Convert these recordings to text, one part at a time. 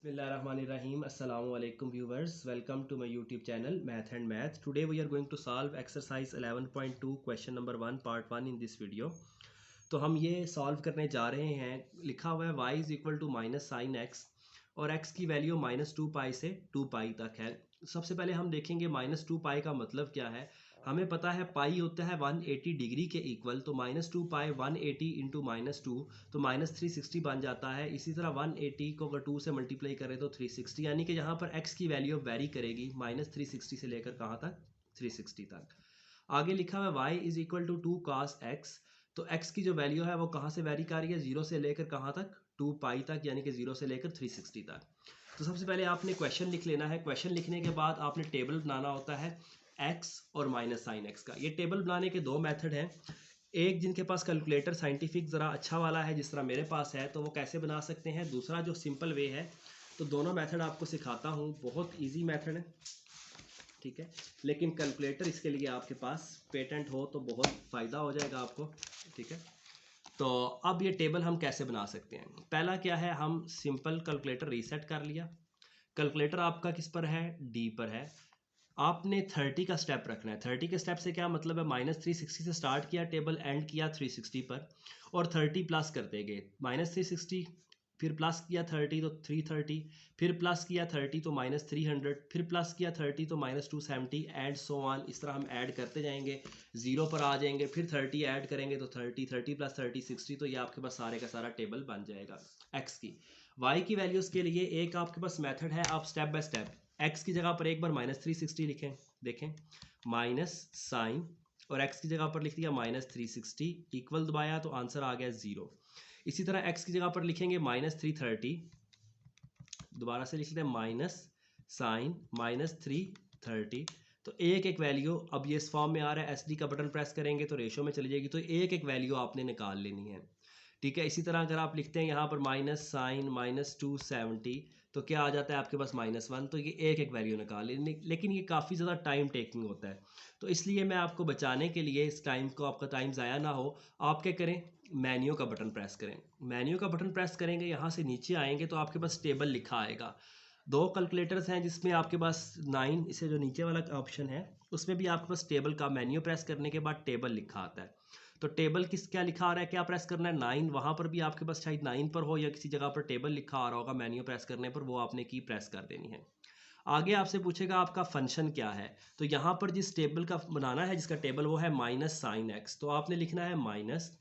Bismillahirrahmanirrahim. Assalamu alaikum viewers. Welcome to my YouTube channel Math and Math. Today we are going to solve exercise 11.2 question number 1 part 1 in this video. तो हम ये solve करने जा रहे हैं। लिखा हुआ है y is equal to minus sine X और x की वैल्यू माइनस 2 पाई से 2 पाई तक है। सबसे पहले हम देखेंगे माइनस 2 पाई का मतलब क्या है। हमें पता है पाई होता है 180 डिग्री के इक्वल, तो माइनस 2 पाई 180 इंटू माइनस 2 तो माइनस 360 बन जाता है। इसी तरह 180 को अगर 2 से मल्टीप्लाई करें तो 360, यानी कि यहाँ पर x की वैल्यू वेरी करेगी माइनस 360 से लेकर कहाँ तक, 360 तक। आगे लिखा हुआ है y is equal to 2 cos x, तो x की जो वैल्यू है वो कहाँ से वेरी कर रही है, 0 से लेकर कहाँ तक, 2 पाई तक, यानी कि 0 से लेकर 360 तक। तो सबसे पहले आपने क्वेश्चन लिख लेना है। क्वेश्चन लिखने के बाद आपने टेबल बनाना होता है x और माइनस साइन एक्स का। ये टेबल बनाने के दो मेथड हैं। एक जिनके पास कैलकुलेटर साइंटिफिक ज़रा अच्छा वाला है, जिस तरह मेरे पास है, तो वो कैसे बना सकते हैं। दूसरा जो सिंपल वे है, तो दोनों मेथड आपको सिखाता हूँ। बहुत ईजी मेथड है, ठीक है, लेकिन कैलकुलेटर इसके लिए आपके पास पेटेंट हो तो बहुत फ़ायदा हो जाएगा आपको, ठीक है। तो अब ये टेबल हम कैसे बना सकते हैं। पहला क्या है, हम सिंपल कैलकुलेटर रीसेट कर लिया। कैलकुलेटर आपका किस पर है, डी पर है। आपने 30 का स्टेप रखना है। 30 के स्टेप से क्या मतलब है, माइनस 360 से स्टार्ट किया, टेबल एंड किया 360 पर और 30 प्लस करते गए। माइनस 360 फिर प्लस किया 30 तो 330, फिर प्लस किया 30 तो माइनस 300, फिर प्लस किया 30 तो माइनस 270 एंड सो ऑन। इस तरह हम ऐड करते जाएंगे, जीरो पर आ जाएंगे, फिर 30 ऐड करेंगे तो 30 प्लस 30 60, तो ये आपके पास सारे का सारा टेबल बन जाएगा एक्स की। वाई की वैल्यूज़ के लिए एक आपके पास मेथड है, आप स्टेप बाय स्टेप एक्स की जगह पर एक बार माइनस 360 लिखें, देखें माइनस साइन, और एक्स की जगह पर लिख दिया माइनस 360, इक्वल दबाया तो आंसर आ गया 0। इसी तरह एक्स की जगह पर लिखेंगे माइनस 330, दोबारा से लिख लेते हैं माइनस साइन माइनस 330, तो एक एक वैल्यू, अब ये इस फॉर्म में आ रहा है, एसडी का बटन प्रेस करेंगे तो रेशो में चली जाएगी, तो एक एक वैल्यू आपने निकाल लेनी है, ठीक है। इसी तरह अगर आप लिखते हैं यहाँ पर माइनस साइन माइनस 270, तो क्या आ जाता है आपके पास -1, तो ये एक एक वैल्यू निकाल लेनी, लेकिन ये काफ़ी ज़्यादा टाइम टेकिंग होता है। तो इसलिए मैं आपको बचाने के लिए, इस टाइम को आपका टाइम ज़ाया ना हो, आप क्या करें, मेन्यू का बटन प्रेस करें। मेन्यू का बटन प्रेस करेंगे, यहाँ से नीचे आएंगे तो आपके पास टेबल लिखा आएगा। दो कैलकुलेटर्स हैं जिसमें आपके पास 9, इसे जो नीचे वाला ऑप्शन है उसमें भी आपके पास टेबल का मेन्यू प्रेस करने के बाद टेबल लिखा आता है। तो टेबल किस क्या लिखा आ रहा है, क्या प्रेस करना है, 9, वहाँ पर भी आपके पास शायद 9 पर हो या किसी जगह पर टेबल लिखा आ रहा होगा मेन्यू प्रेस करने पर, वो आपने की प्रेस कर देनी है। आगे आपसे पूछेगा आपका फंक्शन क्या है, तो यहाँ पर जिस टेबल का बनाना है, जिसका टेबल वो है माइनस साइन एक्स, तो आपने लिखना है माइनस,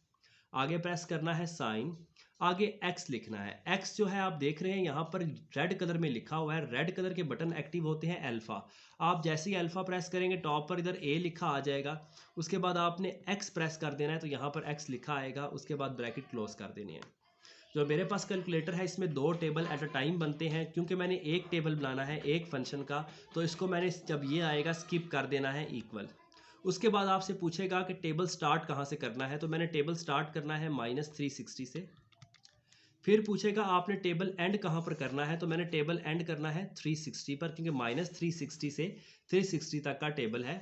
आगे प्रेस करना है साइन, आगे x लिखना है। x जो है आप देख रहे हैं यहाँ पर रेड कलर में लिखा हुआ है, रेड कलर के बटन एक्टिव होते हैं अल्फ़ा। आप जैसे ही अल्फ़ा प्रेस करेंगे टॉप पर इधर a लिखा आ जाएगा, उसके बाद आपने x प्रेस कर देना है तो यहाँ पर x लिखा आएगा, उसके बाद ब्रैकेट क्लोज कर देनी है। जो मेरे पास कैलकुलेटर है इसमें दो टेबल एट अ टाइम बनते हैं, क्योंकि मैंने एक टेबल बनाना है एक फंक्शन का, तो इसको मैंने जब ये आएगा स्किप कर देना है इक्वल। उसके बाद आपसे पूछेगा कि टेबल स्टार्ट कहाँ से करना है, तो मैंने टेबल स्टार्ट करना है माइनस 360 से। फिर पूछेगा आपने टेबल एंड कहाँ पर करना है, तो मैंने टेबल एंड करना है 360 पर, क्योंकि माइनस 360 से 360 तक का टेबल है,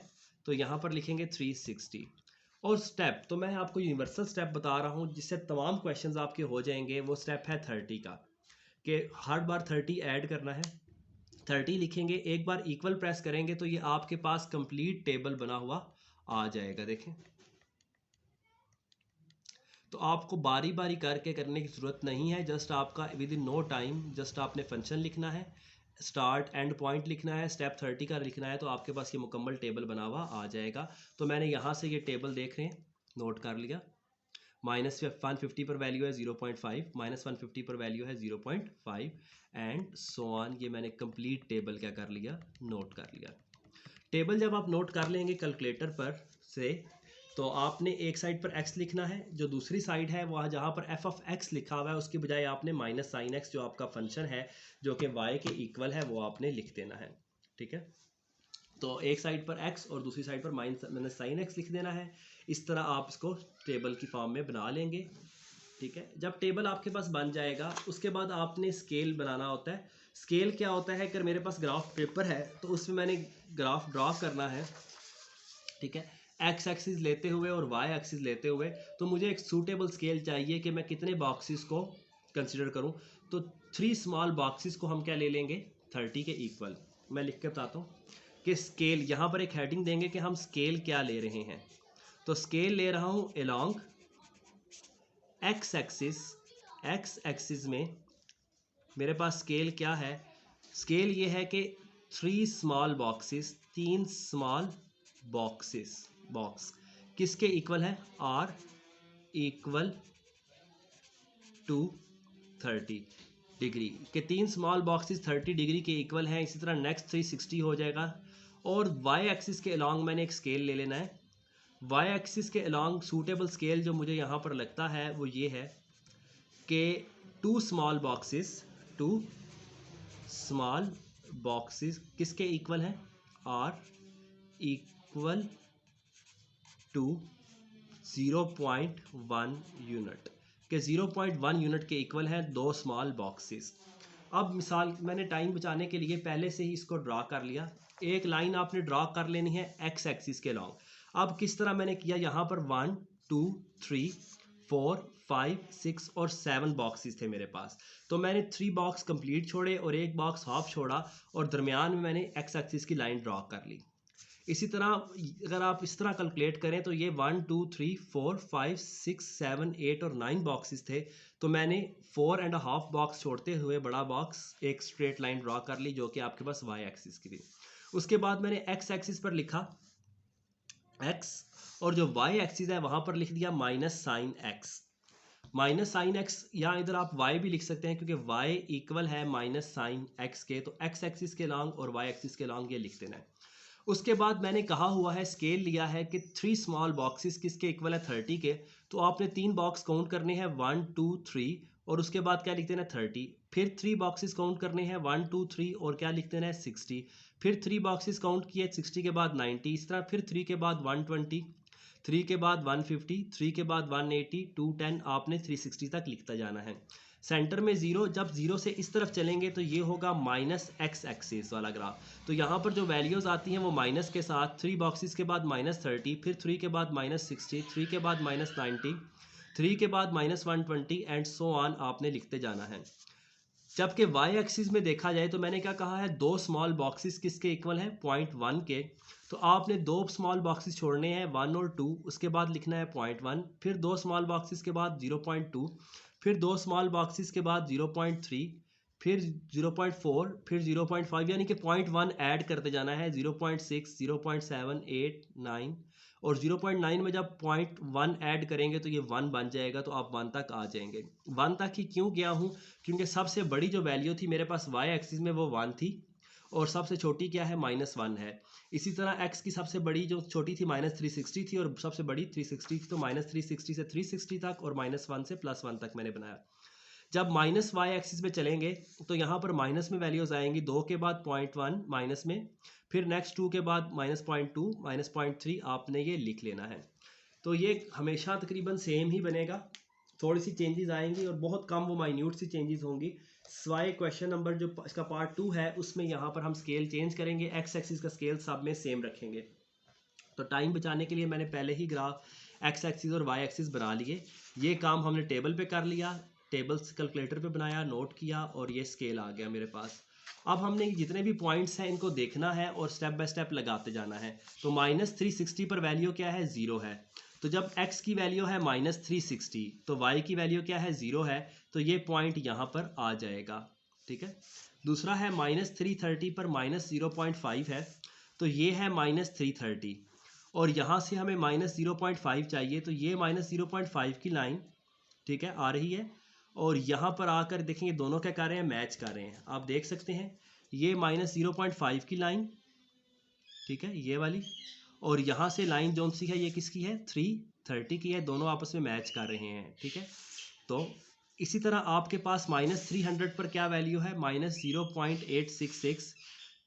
तो यहाँ पर लिखेंगे 360। और स्टेप तो मैं आपको यूनिवर्सल स्टेप बता रहा हूँ जिससे तमाम क्वेश्चंस आपके हो जाएंगे। वो स्टेप है 30 का, कि हर बार 30 ऐड करना है। 30 लिखेंगे, एक बार इक्वल प्रेस करेंगे तो ये आपके पास कंप्लीट टेबल बना हुआ आ जाएगा, देखें। तो आपको बारी बारी करके करने की ज़रूरत नहीं है, जस्ट आपका within no time just आपने फंक्शन लिखना है, स्टार्ट एंड पॉइंट लिखना है, स्टेप 30 का लिखना है, तो आपके पास ये मुकम्मल टेबल बना हुआ आ जाएगा। तो मैंने यहाँ से ये टेबल देख रहे हैं नोट कर लिया। माइनस 150 पर वैल्यू है 0.5, माइनस 150 पर वैल्यू है 0.5 एंड सो ऑन। ये मैंने कंप्लीट टेबल क्या कर लिया, नोट कर लिया। टेबल जब आप नोट कर लेंगे कैलकुलेटर पर से, तो आपने एक साइड पर x लिखना है, जो दूसरी साइड है वहाँ जहाँ पर f ऑफ x लिखा हुआ है उसकी बजाय आपने माइनस साइन x जो आपका फंक्शन है जो कि y के इक्वल है वो आपने लिख देना है, ठीक है। तो एक साइड पर x और दूसरी साइड पर माइनस साइन x लिख देना है। इस तरह आप इसको टेबल की फॉर्म में बना लेंगे, ठीक है। जब टेबल आपके पास बन जाएगा उसके बाद आपने स्केल बनाना होता है। स्केल क्या होता है, अगर मेरे पास ग्राफ पेपर है तो उसमें मैंने ग्राफ ड्रॉ करना है, ठीक है, एक्स एक्सिस लेते हुए और वाई एक्सिस लेते हुए। तो मुझे एक सूटेबल स्केल चाहिए कि मैं कितने बॉक्सेस को कंसिडर करूं। तो 3 स्मॉल बॉक्सेस को हम क्या ले लेंगे 30 के इक्वल। मैं लिख के बताता हूँ कि स्केल, यहाँ पर एक हेडिंग देंगे कि हम स्केल क्या ले रहे हैं। तो स्केल ले रहा हूँ along x axis. X axis में मेरे पास स्केल क्या है, स्केल ये है कि 3 small boxes, 3 small boxes, box किसके इक्वल है, आर इक्वल टू 30 डिग्री के 3 स्मॉल बॉक्सेस 30 डिग्री के इक्वल हैं। इसी तरह नेक्स्ट 360 हो जाएगा। और वाई एक्सिस के अलोंग मैंने एक स्केल ले लेना है। वाई एक्सिस के अलोंग सूटेबल स्केल जो मुझे यहाँ पर लगता है वो ये है कि 2 स्मॉल बॉक्सेस, 2 स्मॉल बॉक्सेस किसके इक्वल हैं, आर इक्वल टू 0.1 यूनिट के 0.1 यूनिट के इक्वल हैं 2 स्मॉल बॉक्सेस। अब मिसाल मैंने टाइम बचाने के लिए पहले से ही इसको ड्रा कर लिया। एक लाइन आपने ड्रा कर लेनी है एक्स एक्सिस के लॉन्ग। अब किस तरह मैंने किया, यहाँ पर 1 2 3 4 5 6 और 7 बॉक्सेस थे मेरे पास। तो मैंने 3 बॉक्स कंप्लीट छोड़े और एक बॉक्स हाफ छोड़ा और दरमियान में मैंने एक्स एक्सिस की लाइन ड्रा कर ली। इसी तरह अगर आप इस तरह कैलकुलेट करें तो ये 1 2 3 4 5 6 7 8 और 9 बॉक्सेस थे। तो मैंने 4.5 बॉक्स छोड़ते हुए बड़ा बॉक्स एक स्ट्रेट लाइन ड्रा कर ली जो कि आपके पास वाई एक्सिस की थी। उसके बाद मैंने एक्स एक्सिस पर लिखा एक्स और जो वाई एक्सिस है वहां पर लिख दिया minus sine x. Minus sine x या इधर आप y भी लिख सकते हैं क्योंकि y इक्वल है माइनस साइन एक्स के। तो x एक्सिस के लॉन्ग और y एक्सिस के लॉन्ग ये लिख देना है। उसके बाद मैंने कहा हुआ है स्केल लिया है कि 3 स्मॉल बॉक्सेस किसके इक्वल है 30 के। तो आपने 3 बॉक्स काउंट करने हैं 1 2 3 और उसके बाद क्या लिख देना है 30। फिर 3 बॉक्सेस काउंट करने हैं 1 2 3 और क्या लिख देना है 60। फिर 3 बॉक्सेस काउंट किए 60 के बाद 90। इस तरह फिर 3 के बाद 120, 3 के बाद 150, 3 के बाद 180, 210 आपने 360 तक लिखता जाना है। सेंटर में जीरो, जब जीरो से इस तरफ चलेंगे तो ये होगा माइनस एक्स एक्सिस वाला ग्राफ। तो यहाँ पर जो वैल्यूज़ आती हैं वो माइनस के साथ 3 बॉक्सेस के बाद -30, फिर 3 के बाद -60, 3 के बाद -90, 3 के बाद -120 एंड सो ऑन आपने लिखते जाना है। जबकि वाई एक्सिस में देखा जाए तो मैंने क्या कहा है, 2 स्मॉल बॉक्सेस किसके इक्वल हैं 0.1 के। तो आपने 2 स्मॉल बॉक्सेस छोड़ने हैं 1 और 2, उसके बाद लिखना है 0.1, फिर 2 स्मॉल बॉक्सेस के बाद 0.2, फिर 2 स्मॉल बॉक्सेस के बाद 0.3, फिर 0.4, फिर 0.5, यानी कि 0.1 ऐड करते जाना है। 0.6, 0.7, 8, 9 और 0.9 में जब 0.1 ऐड करेंगे तो ये 1 बन जाएगा। तो आप 1 तक आ जाएंगे। 1 तक ही क्यों गया हूँ, क्योंकि सबसे बड़ी जो वैल्यू थी मेरे पास वाई एक्सिस में वो 1 थी और सबसे छोटी क्या है -1 है। इसी तरह एक्स की सबसे बड़ी जो छोटी थी -360 थी और सबसे बड़ी 360 थी। तो -360 से 360 तक और -1 से +1 तक मैंने बनाया। जब माइनस वाई एक्सिस में चलेंगे तो यहाँ पर माइनस में वैल्यूज आएंगी, 2 के बाद 0.1 माइनस में, फिर नेक्स्ट 2 के बाद -0.2, -0.3 आपने ये लिख लेना है। तो ये हमेशा तकरीबन सेम ही बनेगा, थोड़ी सी चेंजेस आएंगी और बहुत कम वो माइन्यूट सी चेंजेस होंगी। स्वाई क्वेश्चन नंबर जो इसका पार्ट 2 है उसमें यहाँ पर हम स्केल चेंज करेंगे, एक्स एक्सिस का स्केल सब में सेम रखेंगे। तो टाइम बचाने के लिए मैंने पहले ही ग्राफ एक्स एक्सिस और वाई एक्सिस बना लिए। ये काम हमने टेबल पे कर लिया, टेबल्स कैलकुलेटर पे बनाया, नोट किया और ये स्केल आ गया मेरे पास। अब हमने जितने भी पॉइंट्स हैं इनको देखना है और स्टेप बाय स्टेप लगाते जाना है। तो -360 पर वैल्यू क्या है, 0 है। तो जब x की वैल्यू है -360 तो y की वैल्यू क्या है, 0 है। तो ये पॉइंट यहाँ पर आ जाएगा, ठीक है। दूसरा है -330 पर -0.5 है, तो ये है -330 और यहाँ से हमें -0.5 चाहिए। तो ये -0.5 की लाइन, ठीक है, आ रही है और यहाँ पर आकर देखेंगे दोनों क्या कर रहे हैं, मैच कर रहे हैं। आप देख सकते हैं ये -0.5 की लाइन, ठीक है, ये वाली, और यहाँ से लाइन जो सी है ये किसकी है, 330 की है। दोनों आपस में मैच कर रहे हैं, ठीक है। तो इसी तरह आपके पास -300 पर क्या वैल्यू है, -0.866।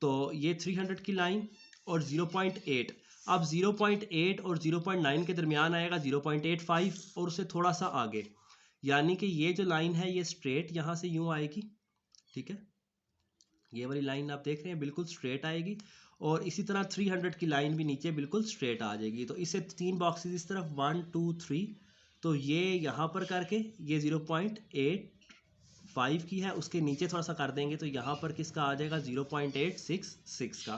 तो ये 300 की लाइन और 0.8, अब 0.8 और 0.9 के दरमियान आएगा 0.85 और उससे थोड़ा सा आगे, यानी कि ये जो लाइन है ये स्ट्रेट यहाँ से यूं आएगी, ठीक है। ये वाली लाइन आप देख रहे हैं बिल्कुल स्ट्रेट आएगी और इसी तरह 300 की लाइन भी नीचे बिल्कुल स्ट्रेट आ जाएगी। तो इससे 3 बॉक्सेस इस तरफ 1 2 3, तो ये यहाँ पर करके ये 0.85 0.5 की है उसके नीचे थोड़ा सा कर देंगे तो यहाँ पर किसका आ जाएगा 0.866 का।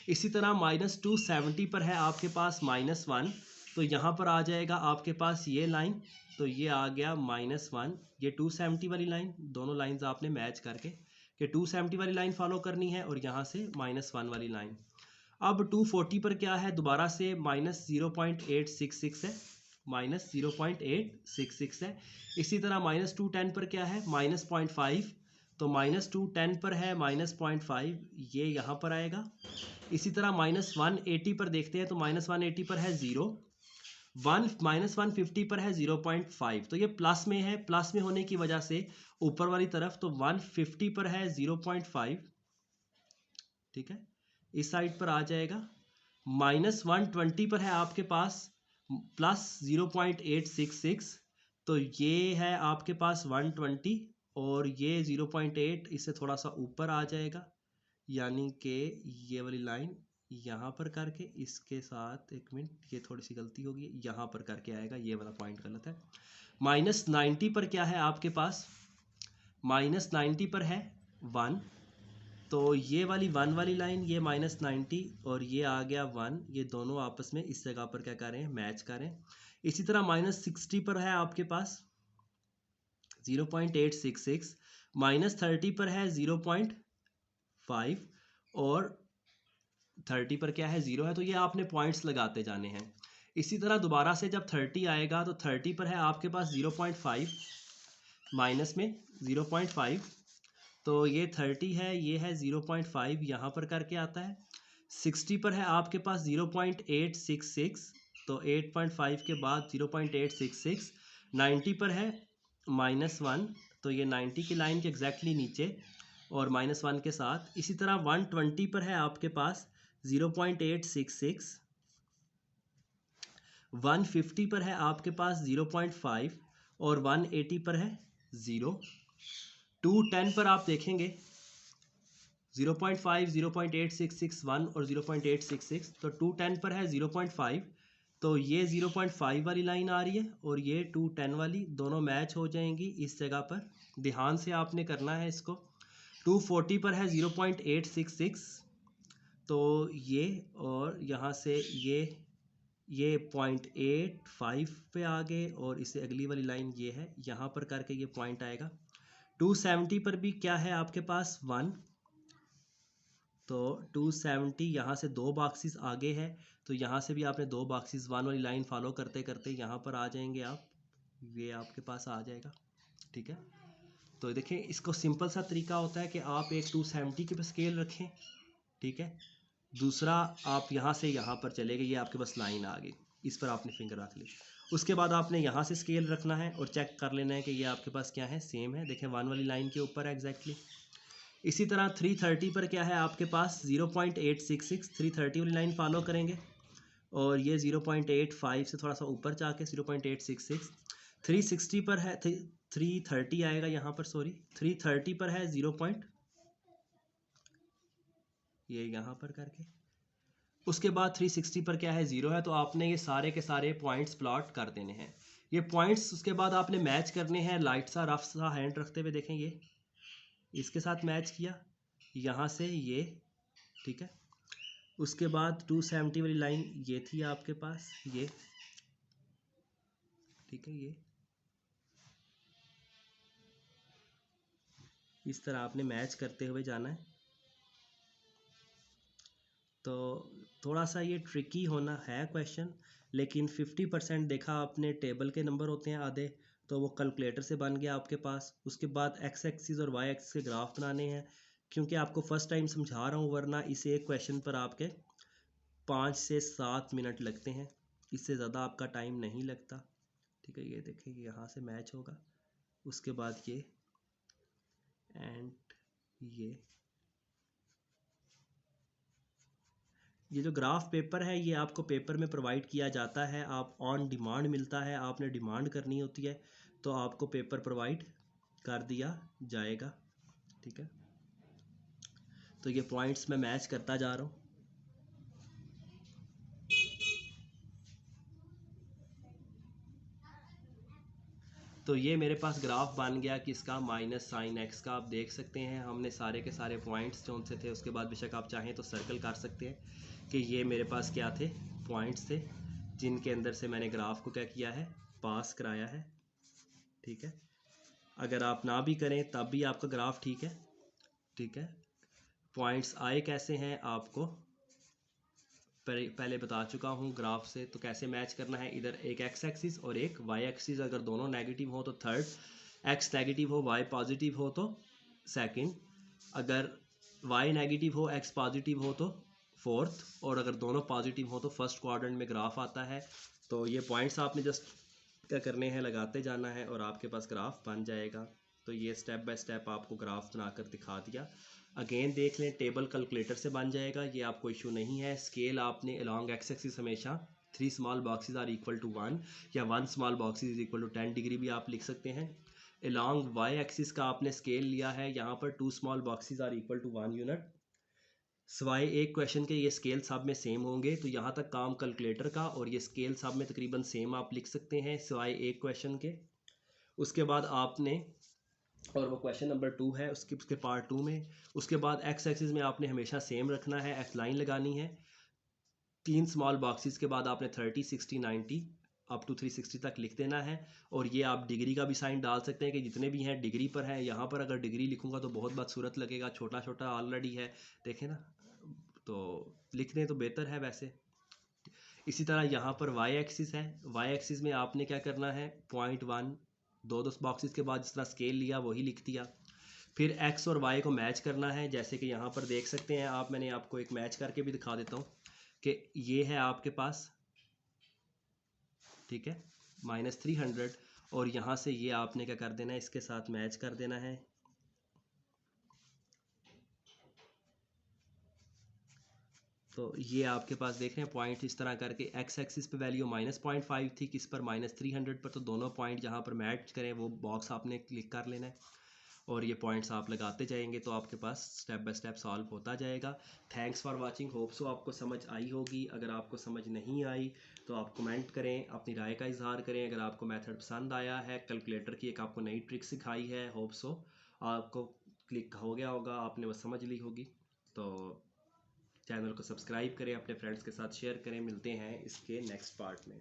इसी तरह -270 पर है आपके पास -1, तो यहाँ पर आ जाएगा आपके पास ये लाइन, तो ये आ गया -1, ये 270 वाली लाइन, दोनों लाइंस आपने मैच करके कि 270 वाली लाइन फॉलो करनी है और यहाँ से -1 वाली लाइन। अब 240 पर क्या है, दोबारा से -0.866 है, -0.866 है। इसी तरह -210 पर क्या है, -0.5, तो -210 पर है -0.5, ये यहाँ पर आएगा। इसी तरह -180 पर देखते हैं, तो -180 पर है 0, -150 पर है 0.5, तो ये प्लस में है, प्लस में होने की वजह से ऊपर वाली तरफ, तो 150 पर है 0.5, ठीक है, इस साइड पर आ जाएगा। -120 पर है आपके पास +0.866, तो ये है आपके पास 120 और ये 0.8 इससे थोड़ा सा ऊपर आ जाएगा, यानी कि ये वाली लाइन यहाँ पर करके इसके साथ, एक मिनट ये थोड़ी सी गलती होगी, यहाँ पर करके आएगा, ये वाला पॉइंट गलत है। -90 पर क्या है आपके पास, -90 पर है 1, तो ये वाली 1 वाली लाइन, ये -90 और ये आ गया 1, ये दोनों आपस में इस जगह पर क्या करें, मैच करें। इसी तरह -60 पर है आपके पास 0.866, -30 पर है 0.5 और 30 पर क्या है 0 है, तो ये आपने पॉइंट्स लगाते जाने हैं। इसी तरह दोबारा से जब 30 आएगा तो 30 पर है आपके पास 0.5, माइनस में 0.5, तो ये 30 है, ये है 0.5 यहाँ पर करके आता है। 60 पर है आपके पास 0.866, तो 8.5 के बाद 0.866। 90 पर है -1, तो ये 90 की लाइन के एग्जैक्टली नीचे और -1 के साथ। इसी तरह 120 पर है आपके पास 0.866, 150 पर है आपके पास 0.5 और 180 पर है 0। 210 पर आप देखेंगे 0.5, 0.8661 और 0.866, तो 210 पर है 0.5, तो ये 0.5 वाली लाइन आ रही है और ये 210 वाली, दोनों मैच हो जाएंगी इस जगह पर। ध्यान से आपने करना है इसको। 240 पर है 0.866, तो ये और यहाँ से ये 0.85 पे आ गए और इससे अगली वाली लाइन ये है, यहाँ पर करके ये पॉइंट आएगा। 270 पर भी क्या है आपके पास 1, तो 270 यहाँ से 2 बॉक्सेस आगे है, तो यहाँ से भी आपने 2 बॉक्सेस 1 वाली लाइन फॉलो करते करते यहाँ पर आ जाएंगे आप, ये आपके पास आ जाएगा, ठीक है। तो देखें, इसको सिंपल सा तरीका होता है कि आप एक 270 के पे स्केल रखें, ठीक है, दूसरा आप यहाँ से यहाँ पर चले गए, ये आपके पास लाइन आ गई, इस पर आपने फिंगर रख ली। उसके बाद आपने यहाँ से स्केल रखना है और चेक कर लेना है कि ये आपके पास क्या है, सेम है, देखें 1 वाली लाइन के ऊपर है एग्जैक्टली। इसी तरह 330 पर क्या है आपके पास 0.866, 330 वाली लाइन फॉलो करेंगे और ये 0.85 से थोड़ा सा ऊपर जाके 0.866। 360 पर है 330 आएगा यहाँ पर, सॉरी 330 पर है 0. ये यहाँ पर करके, उसके बाद 360 पर क्या है 0 है, तो आपने ये सारे के सारे पॉइंट्स प्लॉट कर देने हैं। ये पॉइंट्स उसके बाद आपने मैच करने हैं, लाइट सा रफ सा हैंड रखते हुए, देखें ये इसके साथ मैच किया यहाँ से ये, ठीक है। उसके बाद 270 वाली लाइन ये थी आपके पास, ये ठीक है, ये इस तरह आपने मैच करते हुए जाना है। तो थोड़ा सा ये ट्रिकी होना है क्वेश्चन, लेकिन 50% देखा आपने, टेबल के नंबर होते हैं आधे, तो वो कैलकुलेटर से बन गया आपके पास। उसके बाद एक्स एक्सिस और वाई एक्सिस के ग्राफ बनाने हैं, क्योंकि आपको फर्स्ट टाइम समझा रहा हूँ, वरना इस एक क्वेश्चन पर आपके 5 से 7 मिनट लगते हैं, इससे ज़्यादा आपका टाइम नहीं लगता, ठीक है। ये देखिए यहाँ से मैच होगा, उसके बाद ये एंड ये जो ग्राफ पेपर है ये आपको पेपर में प्रोवाइड किया जाता है, आप ऑन डिमांड मिलता है, आपने डिमांड करनी होती है तो आपको पेपर प्रोवाइड कर दिया जाएगा, ठीक है। तो ये पॉइंट्स मैं मैच करता जा रहा हूँ। तो ये मेरे पास ग्राफ बन गया कि इसका माइनस साइन एक्स का। आप देख सकते हैं हमने सारे के सारे पॉइंट्स जो उनसे थे, उसके बाद बेशक आप चाहें तो सर्कल कर सकते हैं कि ये मेरे पास क्या थे, पॉइंट्स थे जिनके अंदर से मैंने ग्राफ को क्या किया है, पास कराया है। ठीक है, अगर आप ना भी करें तब भी आपका ग्राफ ठीक है। ठीक है, पॉइंट्स आए कैसे हैं आपको पहले बता चुका हूँ ग्राफ से। तो कैसे मैच करना है, इधर एक एक्स एक्सिस और एक वाई एक्सिस, अगर दोनों नेगेटिव हो तो थर्ड, एक्स नेगेटिव हो वाई पॉजिटिव हो तो सेकंड, अगर वाई नेगेटिव हो एक्स पॉजिटिव हो तो फोर्थ, और अगर दोनों पॉजिटिव हो तो फर्स्ट क्वाड्रेंट में ग्राफ आता है। तो ये पॉइंट्स आपने जस्ट क्या करने हैं, लगाते जाना है और आपके पास ग्राफ बन जाएगा। तो ये स्टेप बाय स्टेप आपको ग्राफ बनाकर दिखा दिया। अगेन देख लें, टेबल कैलकुलेटर से बन जाएगा, ये आपको इशू नहीं है। स्केल आपने अलॉन्ग एक्स एक्सिस हमेशा 3 small boxes are equal to 1 या 1 small boxes is equal to 10 degree भी आप लिख सकते हैं। अलॉन्ग वाई एक्सिस का आपने स्केल लिया है, यहाँ पर 2 small boxes are equal to 1 unit. सिवाय एक क्वेश्चन के ये स्केल सब में सेम होंगे, तो यहाँ तक काम कैलकुलेटर का, और ये स्केल सब में तकरीबन सेम आप लिख सकते हैं सिवाय एक क्वेश्चन के। उसके बाद आपने, और वो क्वेश्चन नंबर 2 है, उसके पार्ट 2 में, उसके बाद एक्स एक्सिस में आपने हमेशा सेम रखना है, एक्स लाइन लगानी है। 3 स्मॉल बॉक्सेस के बाद आपने 30 60 90 अप टू 360 तक लिख देना है। और ये आप डिग्री का भी साइन डाल सकते हैं कि जितने भी हैं डिग्री पर हैं। यहाँ पर अगर डिग्री लिखूंगा तो बहुत बदसूरत लगेगा, छोटा छोटा ऑलरेडी है, देखें ना, तो लिख दें तो बेहतर है वैसे। इसी तरह यहाँ पर वाई एक्सिस है, वाई एक्सिस में आपने क्या करना है, पॉइंट 1 दो बॉक्सेस के बाद जिस तरह स्केल लिया वही लिख दिया। फिर एक्स और वाई को मैच करना है, जैसे कि यहाँ पर देख सकते हैं आप, मैंने आपको एक मैच करके भी दिखा देता हूँ कि ये है आपके पास, ठीक है, -300, और यहाँ से ये आपने क्या कर देना है, इसके साथ मैच कर देना है। तो ये आपके पास देख रहे हैं पॉइंट इस तरह करके, एक्स एक्सिस पे वैल्यू -0.5 थी, किस पर, -300 पर, तो दोनों पॉइंट जहाँ पर मैच करें वो बॉक्स आपने क्लिक कर लेना है और ये पॉइंट्स आप लगाते जाएंगे तो आपके पास स्टेप बाय स्टेप सॉल्व होता जाएगा। Thanks for watching, hope so आपको समझ आई होगी। अगर आपको समझ नहीं आई तो आप कमेंट करें, अपनी राय का इजहार करें। अगर आपको मेथड पसंद आया है, कैलकुलेटर की एक आपको नई ट्रिक सिखाई है, होप सो आपको क्लिक हो गया होगा, आपने वो समझ ली होगी। तो चैनल को सब्सक्राइब करें, अपने फ्रेंड्स के साथ शेयर करें। मिलते हैं इसके नेक्स्ट पार्ट में।